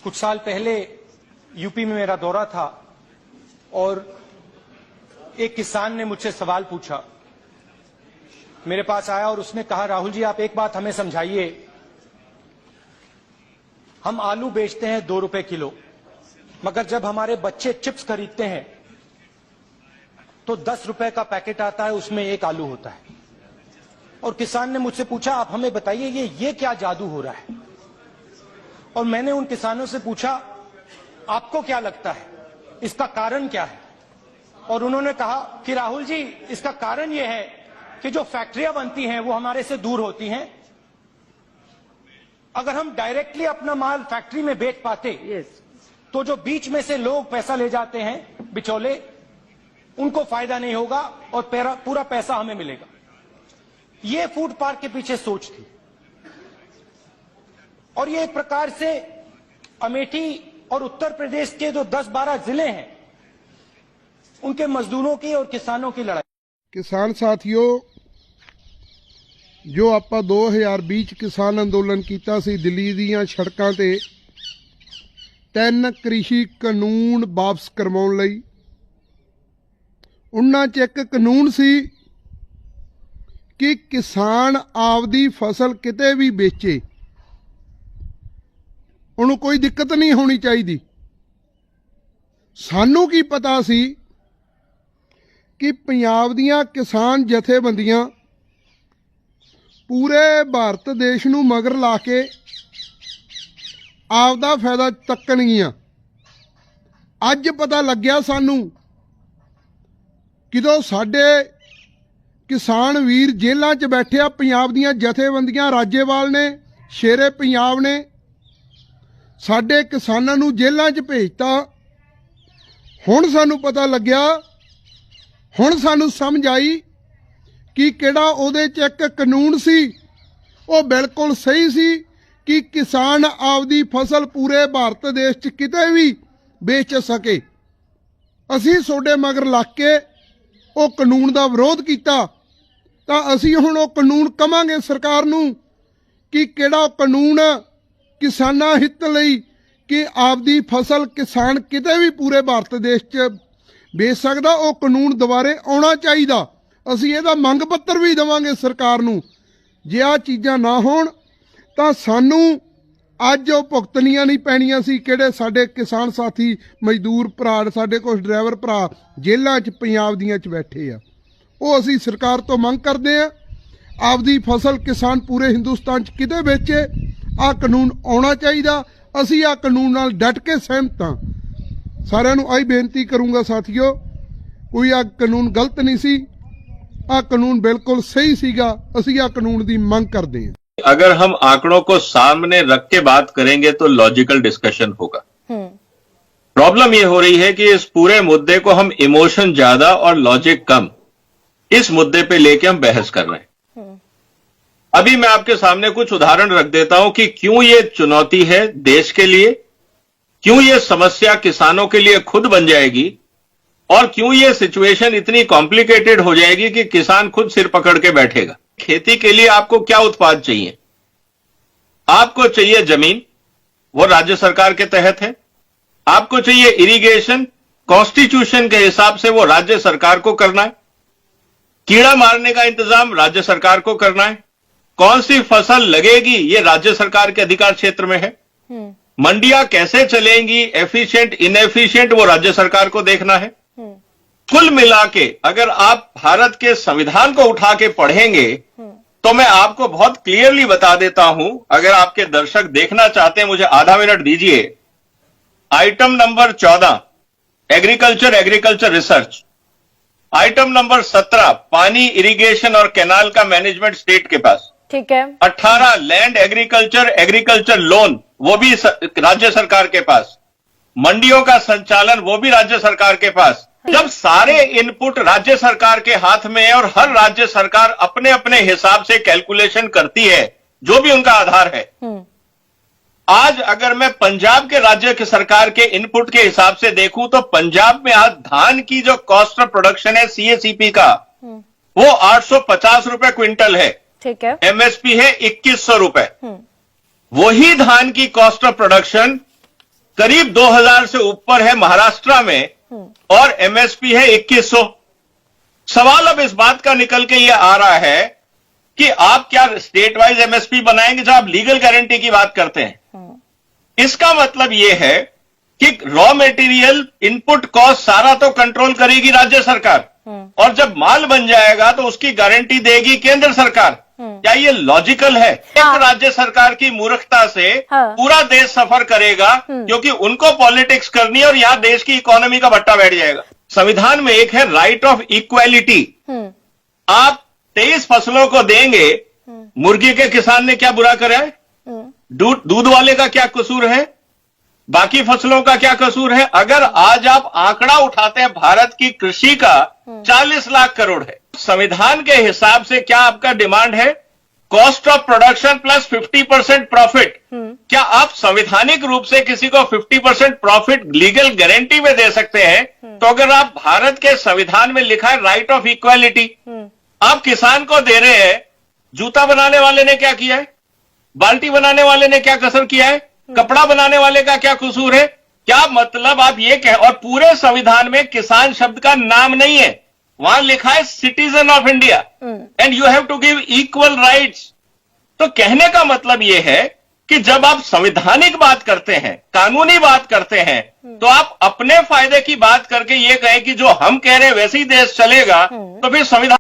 कुछ साल पहले यूपी में मेरा दौरा था और एक किसान ने मुझसे सवाल पूछा, मेरे पास आया और उसने कहा, राहुल जी आप एक बात हमें समझाइए, हम आलू बेचते हैं 2 रुपए किलो, मगर जब हमारे बच्चे चिप्स खरीदते हैं तो 10 रुपए का पैकेट आता है, उसमें 1 आलू होता है। और किसान ने मुझसे पूछा, आप हमें बताइए ये क्या जादू हो रहा है। और मैंने उन किसानों से पूछा, आपको क्या लगता है इसका कारण क्या है। और उन्होंने कहा कि राहुल जी इसका कारण यह है कि जो फैक्ट्रियां बनती हैं वो हमारे से दूर होती हैं। अगर हम डायरेक्टली अपना माल फैक्ट्री में बेच पाते तो जो बीच में से लोग पैसा ले जाते हैं बिचौले, उनको फायदा नहीं होगा और पूरा पैसा हमें मिलेगा। ये फूड पार्क के पीछे सोच थी। और ये एक प्रकार से अमेठी और उत्तर प्रदेश के जो 10-12 जिले हैं उनके मजदूरों की और किसानों की लड़ाई। किसान साथियों, जो ਆਪਾਂ 2020 ਕਿਸਾਨ ਅੰਦੋਲਨ ਕੀਤਾ ਸੀ ਦਿੱਲੀ ਦੀਆਂ ਸੜਕਾਂ ਤੇ 3 ਕ੍ਰਿਸ਼ੀ ਕਾਨੂੰਨ ਵਾਪਸ ਕਰਵਾਉਣ ਲਈ, ਉਹਨਾਂ 'ਚ ਇੱਕ ਕਾਨੂੰਨ ਸੀ ਕਿ ਕਿਸਾਨ ਆਪਦੀ ਫਸਲ ਕਿਤੇ ਵੀ ਵੇਚੇ, ਉਹਨੂੰ ਕੋਈ ਦਿੱਕਤ ਨਹੀਂ ਹੋਣੀ ਚਾਹੀਦੀ। ਸਾਨੂੰ ਕੀ ਪਤਾ ਸੀ ਕਿ ਪੰਜਾਬ ਦੀਆਂ ਕਿਸਾਨ ਜਥੇਬੰਦੀਆਂ पूरे भारत देश नूं मगर ला के आपदा फायदा तक्कणगियां। अज पता लग्या सानू किदों साडे किसान वीर जेलों च बैठे आ, पंजाब दीयां जथेबंदियां राज्यपाल ने, शेरे पंजाब ने साडे किसानां नूं जेलों च भेजता। हुण सानू पता लग्या, हुण सानू समझ आई कि किहड़ा उहदे च एक कानून सी, वो बिल्कुल सही सी कि किसान आपदी फसल पूरे भारत देश च किते भी बेच सके। असी सोडे मगर लग के वो कानून का विरोध किया, तो असी हुण वो कानून कहांगे सरकार नूं कि किहड़ा कानून किसानां हित लई कि आपदी फसल किसान किते भी पूरे भारत देश च बेच सकदा। वो कानून दुबारे आउणा चाहीदा। ਅਸੀਂ ਇਹਦਾ ਮੰਗ ਪੱਤਰ ਵੀ ਦੇਵਾਂਗੇ ਸਰਕਾਰ ਨੂੰ। ਜੇ ਆ ਚੀਜ਼ਾਂ ਨਾ ਹੋਣ ਤਾਂ ਸਾਨੂੰ ਅੱਜ ਉਹ ਭੁਗਤਣੀਆਂ ਨਹੀਂ ਪੈਣੀਆਂ ਸੀ। ਕਿਹੜੇ ਸਾਡੇ ਕਿਸਾਨ ਸਾਥੀ ਮਜ਼ਦੂਰ ਭਰਾ, ਸਾਡੇ ਕੁਝ ਡਰਾਈਵਰ ਭਰਾ ਜੇਲ੍ਹਾਂ 'ਚ ਪੰਜਾਬ ਦੀਆਂ 'ਚ ਬੈਠੇ ਆ, ਉਹ ਅਸੀਂ ਸਰਕਾਰ ਤੋਂ ਮੰਗ ਕਰਦੇ ਆ ਆਪਦੀ ਫਸਲ ਕਿਸਾਨ ਪੂਰੇ ਹਿੰਦੁਸਤਾਨ 'ਚ ਕਿਤੇ ਵੇਚੇ। ਆ ਕਾਨੂੰਨ ਆਉਣਾ ਚਾਹੀਦਾ। ਅਸੀਂ ਆ ਕਾਨੂੰਨ ਨਾਲ ਡਟ ਕੇ ਸਹਿਮਤ ਹਾਂ। ਸਾਰਿਆਂ ਨੂੰ ਆਹੀ ਬੇਨਤੀ ਕਰੂੰਗਾ ਸਾਥੀਓ, ਕੋਈ ਆ ਕਾਨੂੰਨ ਗਲਤ ਨਹੀਂ ਸੀ, आ कानून बिल्कुल सही सीगा। असी आ कानून दी मंग करते हैं। अगर हम आंकड़ों को सामने रख के बात करेंगे तो लॉजिकल डिस्कशन होगा। प्रॉब्लम ये हो रही है कि इस पूरे मुद्दे को हम इमोशन ज्यादा और लॉजिक कम, इस मुद्दे पे लेके हम बहस कर रहे हैं। अभी मैं आपके सामने कुछ उदाहरण रख देता हूं कि क्यों ये चुनौती है देश के लिए, क्यों ये समस्या किसानों के लिए खुद बन जाएगी और क्यों ये सिचुएशन इतनी कॉम्प्लिकेटेड हो जाएगी कि किसान खुद सिर पकड़ के बैठेगा। खेती के लिए आपको क्या उत्पाद चाहिए? आपको चाहिए जमीन, वो राज्य सरकार के तहत है। आपको चाहिए इरिगेशन, कॉन्स्टिट्यूशन के हिसाब से वो राज्य सरकार को करना है। कीड़ा मारने का इंतजाम राज्य सरकार को करना है। कौन सी फसल लगेगी ये राज्य सरकार के अधिकार क्षेत्र में है। मंडियां कैसे चलेंगी, एफिशिएंट इनएफिशिएंट, वो राज्य सरकार को देखना है। कुल मिला के अगर आप भारत के संविधान को उठा के पढ़ेंगे तो मैं आपको बहुत क्लियरली बता देता हूं, अगर आपके दर्शक देखना चाहते हैं मुझे आधा मिनट दीजिए। Item number 14 agriculture research, item number 17 पानी, इरिगेशन और कैनाल का मैनेजमेंट स्टेट के पास, ठीक है। 18 लैंड एग्रीकल्चर लोन, वो भी राज्य सरकार के पास। मंडियों का संचालन वो भी राज्य सरकार के पास। जब सारे इनपुट राज्य सरकार के हाथ में है और हर राज्य सरकार अपने अपने हिसाब से कैलकुलेशन करती है, जो भी उनका आधार है। आज अगर मैं पंजाब के राज्य की सरकार के इनपुट के हिसाब से देखूं तो पंजाब में आज धान की जो कॉस्ट ऑफ प्रोडक्शन है सीएसीपी का, वो 850 रुपए क्विंटल है, ठीक है। एमएसपी है 2100 रुपए। वही धान की कॉस्ट ऑफ प्रोडक्शन करीब 2000 से ऊपर है महाराष्ट्र में और एमएसपी है 2100। सवाल अब इस बात का निकल के ये आ रहा है कि आप क्या स्टेट वाइज एमएसपी बनाएंगे जब आप लीगल गारंटी की बात करते हैं। इसका मतलब यह है कि रॉ मटेरियल इनपुट कॉस्ट सारा तो कंट्रोल करेगी राज्य सरकार, और जब माल बन जाएगा तो उसकी गारंटी देगी केंद्र सरकार। क्या ये लॉजिकल है? एक राज्य सरकार की मूर्खता से पूरा देश सफर करेगा, क्योंकि उनको पॉलिटिक्स करनी है और यहां देश की इकोनॉमी का भट्टा बैठ जाएगा। संविधान में एक है राइट ऑफ इक्वालिटी। आप 23 फसलों को देंगे, मुर्गी के किसान ने क्या बुरा करा है? दूध वाले का क्या कसूर है? बाकी फसलों का क्या कसूर है? अगर आज आप आंकड़ा उठाते हैं भारत की कृषि का 40 लाख करोड़ है। संविधान के हिसाब से क्या आपका डिमांड है? Cost of production plus 50% profit. क्या आप संवैधानिक रूप से किसी को 50% प्रॉफिट लीगल गारंटी में दे सकते हैं? तो अगर आप भारत के संविधान में लिखा है राइट ऑफ इक्वालिटी, आप किसान को दे रहे हैं, जूता बनाने वाले ने क्या किया है? बाल्टी बनाने वाले ने क्या कसर किया है? कपड़ा बनाने वाले का क्या कसूर है? क्या मतलब आप ये कह, और पूरे संविधान में किसान शब्द का नाम नहीं है, वहां लिखा है citizen of India and you have to give equal rights. तो कहने का मतलब यह है कि जब आप संवैधानिक बात करते हैं, कानूनी बात करते हैं, तो आप अपने फायदे की बात करके ये कहें कि जो हम कह रहे हैं वैसे ही देश चलेगा, तो फिर संविधान